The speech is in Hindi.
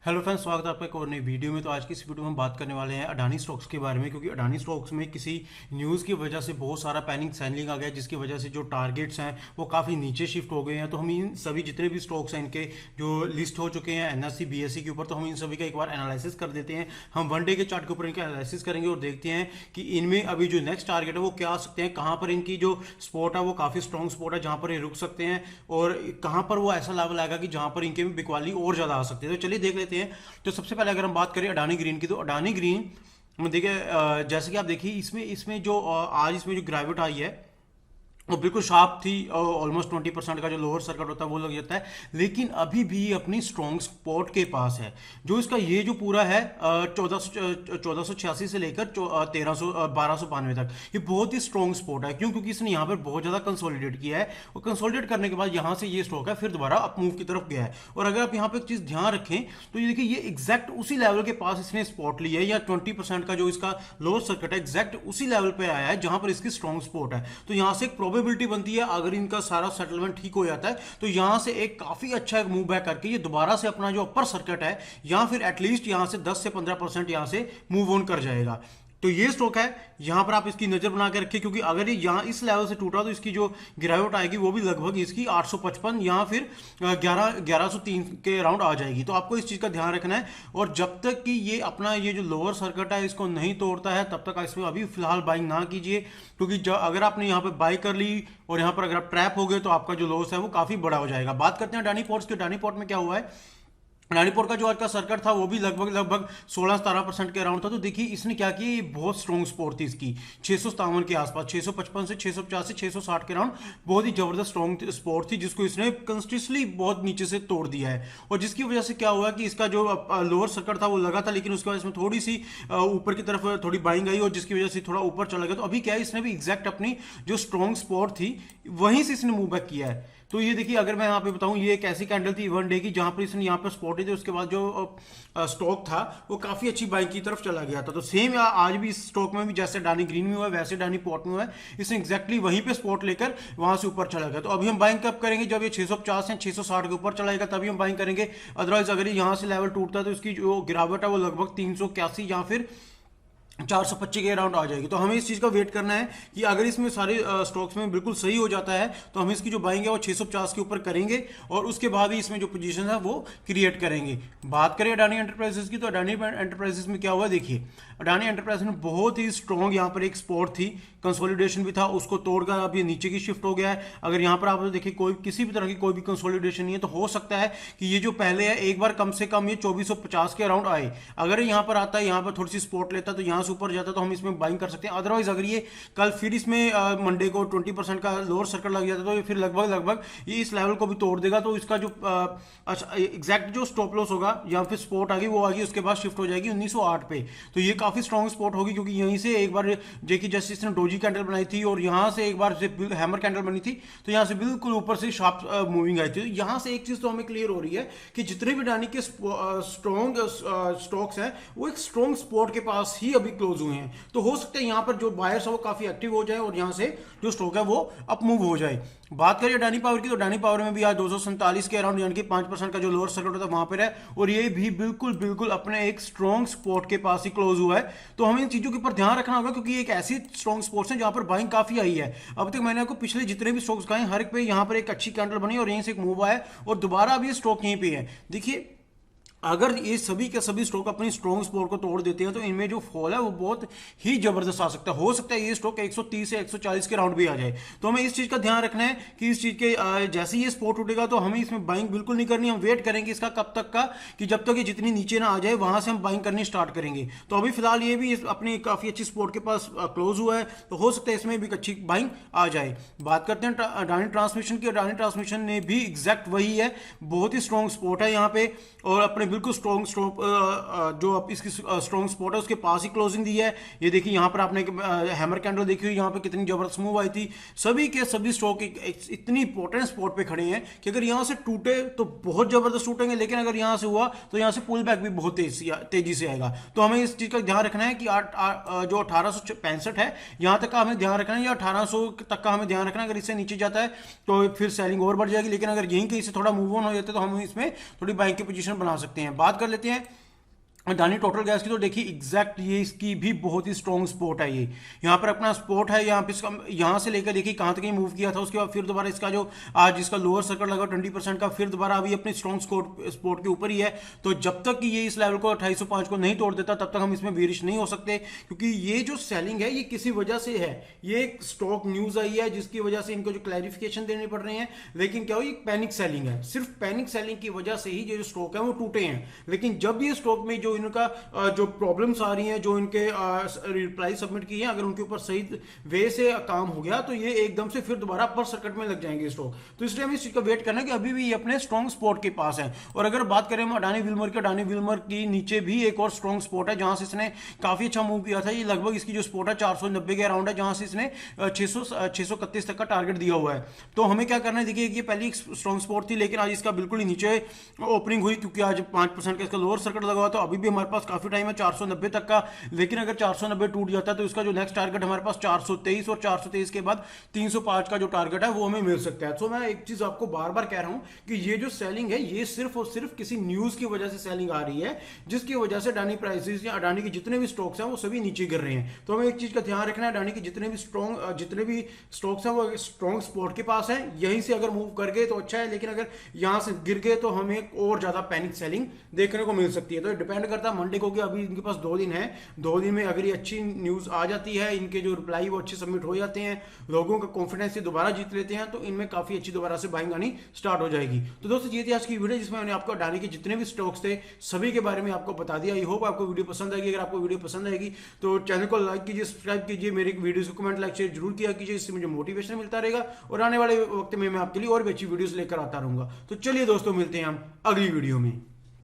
हेलो फ्रेंड्स, स्वागत है आपका एक और नई वीडियो में। तो आज की इस वीडियो में हम बात करने वाले हैं अडानी स्टॉक्स के बारे में, क्योंकि अडानी स्टॉक्स में किसी न्यूज़ की वजह से बहुत सारा पैनिक सेलिंग आ गया, जिसकी वजह से जो टारगेट्स हैं वो काफ़ी नीचे शिफ्ट हो गए हैं। तो हम इन सभी जितने भी स्टॉक्स हैं इनके जो लिस्ट हो चुके हैं एनएससी बीएससी के ऊपर, तो हम इन सभी का एक बार एनालिसिस कर देते हैं। हम वन डे के चार्ट के ऊपर इनका एनालिसिस करेंगे और देखते हैं कि इनमें अभी जो नेक्स्ट टारगेट है वो क्या आ सकते हैं, कहाँ पर इनकी जो स्पॉट है वो काफ़ी स्ट्रॉन्ग स्पॉट है जहाँ पर ये रुक सकते हैं, और कहाँ पर वो ऐसा लेवल आएगा कि जहाँ पर इनके में बिकवाली और ज़्यादा आ सकती है। तो चलिए देख लेते हैं। तो सबसे पहले अगर हम बात करें अडानी ग्रीन की, तो अडानी ग्रीन देखिए, जैसे कि आप देखिए इसमें इसमें जो आज इसमें जो गिरावट आई है वो बिल्कुल शार्प थी। ऑलमोस्ट 20% का जो लोअर सर्किट होता है वो लग जाता है, लेकिन अभी भी अपनी स्ट्रॉन्ग स्पॉट के पास है। जो इसका ये जो पूरा है 1486 से लेकर 1292 तक, ये बहुत ही स्ट्रॉन्ग स्पॉट है। क्यों? क्योंकि इसने यहाँ पर बहुत ज़्यादा कंसोलिडेट किया है, और कंसोलिडेट करने के बाद यहाँ से ये स्टॉक है फिर दोबारा अप मूव की तरफ गया है। और अगर आप यहाँ पर एक चीज़ ध्यान रखें तो ये देखिए, ये एग्जैक्ट उसी लेवल के पास इसने स्पॉट लिया है, या 20% का जो इसका लोअर सर्किट है एग्जैक्ट उसी लेवल पे आया है जहां पर इसकी स्ट्रॉन्ग स्पॉट है। तो यहाँ से एक प्रोबेबिलिटी बनती है, अगर इनका सारा सेटलमेंट ठीक हो जाता है तो यहां से एक काफी अच्छा एक मूव बैक करके ये दोबारा से अपना जो अपर सर्किट है या फिर एटलीस्ट यहां से 10 से 15% यहां से मूव ऑन कर जाएगा। तो ये स्टॉक है, यहां पर आप इसकी नजर बना के रखिए, क्योंकि अगर ये यहां इस लेवल से टूटा तो इसकी जो गिरावट आएगी वो भी लगभग इसकी 855 या फिर 1103 के अराउंड आ जाएगी। तो आपको इस चीज का ध्यान रखना है, और जब तक कि ये अपना ये जो लोअर सर्किट है इसको नहीं तोड़ता है तब तक इसमें अभी फिलहाल बाइंग ना कीजिए, क्योंकि अगर आपने यहाँ पे बाई कर ली और यहाँ पर अगर आप ट्रैप हो गए तो आपका जो लॉस है वो काफी बड़ा हो जाएगा। बात करते हैं अडानी पोर्ट्स की। अडानी पोर्ट में क्या हुआ है, अडानी पोर्ट का जो आज का सर्किट था वो भी लगभग 16-17% के अराउंड था। तो देखिए इसने क्या किया, ये बहुत स्ट्रॉन्ग स्पोर्ट थी इसकी 657 के आसपास, 655 से 650 से 660 के अराउंड बहुत ही जबरदस्त स्ट्रॉन्ग स्पोर्ट थी, जिसको इसने कंसिस्टेंटली बहुत नीचे से तोड़ दिया है। और जिसकी वजह से क्या हुआ कि इसका जो लोअर सर्किट था वो लगा था, लेकिन उसके बाद इसमें थोड़ी सी ऊपर की तरफ थोड़ी बाइंग आई, और जिसकी वजह से थोड़ा ऊपर चला गया। तो अभी क्या है, इसने भी एग्जैक्ट अपनी जो स्ट्रॉन्ग स्पोर्ट थी वहीं से इसने मूव बैक किया है। तो ये देखिए, अगर मैं यहाँ पे बताऊं, ये एक ऐसी कैंडल थी वन डे की जहां पर इसने यहाँ पर स्पॉट थी, उसके बाद जो स्टॉक था वो काफी अच्छी बाइंग की तरफ चला गया था। तो सेम आज भी इस स्टॉक में भी जैसे अडानी ग्रीन में हुआ है वैसे अडानी पोर्ट में हुआ है, इसने एग्जैक्टली वहीं पे स्पॉट लेकर वहां से ऊपर चला गया। तो अभी हम बाइंग कब करेंगे, जब ये 650 या 660 के ऊपर चलाएगा तभी हम बाइंग करेंगे। अदरवाइज अगर ये यहाँ से लेवल टूटता है तो इसकी जो गिरावट है वो लगभग 381 या फिर 425 के अराउंड आ जाएगी। तो हमें इस चीज़ का वेट करना है कि अगर इसमें सारे स्टॉक्स में बिल्कुल सही हो जाता है तो हम इसकी जो बाइंग है वो 650 के ऊपर करेंगे, और उसके बाद ही इसमें जो पोजीशन है वो क्रिएट करेंगे। बात करें अडानी एंटरप्राइजेस की, तो अडानी एंटरप्राइजेस में क्या हुआ, देखिए अडानी एंटरप्राइजेस में बहुत ही स्ट्रॉन्ग यहाँ पर एक स्पॉट थी, कंसोलिडेशन भी था, उसको तोड़कर अब ये नीचे की शिफ्ट हो गया है। अगर यहाँ पर आप देखिए कोई किसी भी तरह की कोई भी कंसोलिडेशन नहीं है, तो हो सकता है कि ये जो पहले है एक बार कम से कम ये 2450 के अराउंड आए। अगर यहाँ पर आता है, यहाँ पर थोड़ी सी स्पॉट लेता है तो यहाँ ऊपर जाता तो हम इसमें बाइंग कर सकते हैं। अदरवाइज अगर ये कल फिर इसमें मंडे को 20% का लोअर सर्किट लग जाता है तो ये फिर लगभग ये इस लेवल को भी तोड़ देगा। तो इसका जो एग्जैक्ट जो स्टॉप लॉस होगा या फिर स्पॉट आ गई वो आ गई, उसके बाद शिफ्ट हो जाएगी 1908 पे। तो ये काफी स्ट्रॉन्ग स्पॉट होगी, क्योंकि यहीं से एक बार देखिए जैसे इसने डोजी कैंडल बनाई थी और यहाँ से एक बार हैमर कैंडल बनी थी, तो यहाँ से बिल्कुल ऊपर से शार्प मूविंग आई थी। तो यहाँ से एक चीज तो हमें क्लियर हो रही है कि जितने भी अडानी के स्ट्रॉन्ग स्टॉक्स हैं वो एक स्ट्रॉन्ग स्पॉट के पास ही अभी क्लोज हुए हैं। तो हो सकता है यहाँ पर जो बायर्स है वो काफी एक्टिव हो जाए और यहाँ से जो स्टॉक है वो अप मूव हो जाए। बात करिए अडानी पावर की, तो अडानी पावर में भी आज 247 के अराउंड यानी कि 5% का जो लोअर सर्किट होता है वहां पर है, और ये भी बिल्कुल अपने एक स्ट्रॉन्ग स्पॉट के पास ही क्लोज हुआ है। तो हमें इन चीजों के ऊपर ध्यान रखना होगा, क्योंकि एक ऐसी स्ट्रॉन्ग स्पॉट्स है जहां पर बाइंग काफी आई है। अब तक मैंने आपको पिछले जितने भी स्टॉक्स कहे हर एक पे यहाँ पर एक अच्छी कैंडल बनी और यहीं से एक मूव आया, और दोबारा अभी स्टॉक यहीं पे है। देखिए अगर ये सभी के सभी स्टॉक अपनी स्ट्रॉन्ग स्पॉट को तोड़ देते हैं तो इनमें जो फॉल है वो बहुत ही जबरदस्त आ सकता है। हो सकता है ये स्टॉक 130 से 140 के राउंड भी आ जाए। तो हमें इस चीज का ध्यान रखना है कि इस चीज के जैसे ही ये स्पॉट उठेगा तो हमें इसमें बाइंग बिल्कुल नहीं करनी। हम वेट करेंगे इसका कब तक का, कि जब तक ये जितनी नीचे ना आ जाए वहां से हम बाइंग करनी स्टार्ट करेंगे। तो अभी फिलहाल ये भी अपनी काफी अच्छी स्पॉट के पास क्लोज हुआ है, तो हो सकता है इसमें भी एक अच्छी बाइंग आ जाए। बात करते हैं अडानी ट्रांसमिशन की। अडानी ट्रांसमिशन ने भी एग्जैक्ट वही है, बहुत ही स्ट्रॉन्ग स्पॉट है यहाँ पे, और अपने बिल्कुल स्ट्रॉन्ग जो इसकी स्ट्रॉन्ग स्पॉट है उसके पास ही क्लोजिंग दी है। ये देखिए यहाँ पर आपने हैमर कैंडल देखी हुई, यहाँ पे कितनी जबरदस्त मूव आई थी। सभी के सभी स्टॉक इतनी इंपॉर्टेंट स्पॉट पे खड़े हैं कि अगर यहाँ से टूटे तो बहुत जबरदस्त टूटेंगे, लेकिन अगर यहाँ से हुआ तो यहाँ से पुल बैक भी बहुत तेजी से आएगा। तो हमें इस चीज का ध्यान रखना है कि जो 1865 है यहाँ तक का हमें ध्यान रखना है, या 1800 तक का हमें ध्यान रखना है। अगर इससे नीचे जाता है तो फिर सेलिंग और बढ़ जाएगी, लेकिन अगर यहीं कहीं से थोड़ा मूव ऑन हो जाता है तो हम इसमें थोड़ी बाइंग की पोजीशन बना सकते हैं। सकते हैं। बात कर लेते हैं अडानी टोटल गैस की, तो देखिए एग्जैक्ट ये इसकी भी बहुत ही स्ट्रॉन्ग सपोर्ट है। ये यहाँ पर अपना सपोर्ट है, यहाँ पे इसका यहाँ से लेकर देखिए कहाँ तक ये मूव किया था, उसके बाद फिर दोबारा इसका जो आज इसका लोअर सर्कल लगा 20% का, फिर दोबारा अभी अपने स्ट्रॉन्ग सपोर्ट के ऊपर ही है। तो जब तक कि ये इस लेवल को 2805 को नहीं तोड़ देता तब तक हम इसमें बेरिश नहीं हो सकते, क्योंकि ये जो सेलिंग है ये किसी वजह से है। ये एक स्टॉक न्यूज आई है जिसकी वजह से इनको जो क्लैरिफिकेशन देने पड़ रहे हैं, लेकिन क्या हो ये पैनिक सेलिंग है। सिर्फ पैनिक सेलिंग की वजह से ही जो स्टॉक है वो टूटे हैं। लेकिन जब ये स्टॉक में जो इनका जो प्रॉब्लम्स आ रही हैं, जो इनके रिप्लाई सबमिट की है, अगर उनके ऊपर सही वे से काम हो गया तो ये एकदम से फिर दोबारा अपर सर्किट में लग जाएंगे स्टॉक। तो इसलिए हमें इस चीज का वेट करना है कि अभी भी ये अपने स्ट्रॉन्ग स्पॉट के पास है। और अगर बात करें हम अडानी विल्मर के, अडानी विल्मर की नीचे भी एक और स्ट्रॉन्ग स्पॉट है जहां से इसने काफी अच्छा मूव किया था। ये लगभग इसकी जो स्पॉट है 490 के अराउंड है, जहां से इसने 631 तक का टारगेट दिया हुआ है। तो हमें क्या करना है, देखिए ये पहली स्ट्रॉन्ग स्पॉट थी, लेकिन आज इसका बिल्कुल ही नीचे ओपनिंग हुई, क्योंकि आज 5% का इसका लोअर सर्किट लगा हुआ। तो अभी भी हमारे पास काफी टाइम है 490 तक का, लेकिन अगर 490 टूट जाता है तो इसका जो नेक्स्ट टारगेट हमारे पास 423, और 423 के बाद 305 का जो टारगेट है वो हमें मिल सकता है। तो मैं एक चीज आपको बार बार कह रहा हूं कि ये जो सेलिंग है ये सिर्फ और सिर्फ किसी न्यूज की वजह से सेलिंग आ रही है, जिसकी वजह से अडानी प्राइसेस या अडानी के जितने भी स्टॉक्स हैं वो सभी नीचे गिर रहे हैं। तो हमें एक चीज का ध्यान रखना है, अडानी के जितने भी स्टॉक्स हैं वो स्ट्रॉन्ग सपोर्ट के पास है। यहीं से अगर मूव कर गए तो अच्छा है, लेकिन अगर यहां से गिर गए तो हमें और ज्यादा पैनिक सेलिंग देखने को मिल सकती है। तो डिपेंड करता है मंडे को, कि अभी इनके पास 2 दिन है, 2 दिन में अगर ये अच्छी न्यूज आ जाती है, इनके जो रिप्लाई वो अच्छे सबमिट हो जाते हैं, लोगों का कॉन्फिडेंस से दोबारा जीत लेते हैं, तो इनमें काफी अच्छी दोबारा से बाइंग आनी स्टार्ट हो जाएगी। तो दोस्तों ये थी आज की वीडियो, जिसमें मैंने आपको अडानी के जितने भी स्टॉक्स थे सभी के बारे में आपको बता दिया। आई होप आपको वीडियो पसंद आएगी। अगर आपको वीडियो पसंद आएगी तो चैनल को लाइक कीजिए, सब्सक्राइब कीजिए, मेरी वीडियोस को कमेंट लाइक शेयर जरूर किया कीजिए, इससे मुझे मोटिवेशन मिलता रहेगा और आने वाले वक्त में मैं आपके लिए और भी अच्छी वीडियोस लेकर आता रहूंगा। तो चलिए दोस्तों, मिलते हैं हम अगली वीडियो में।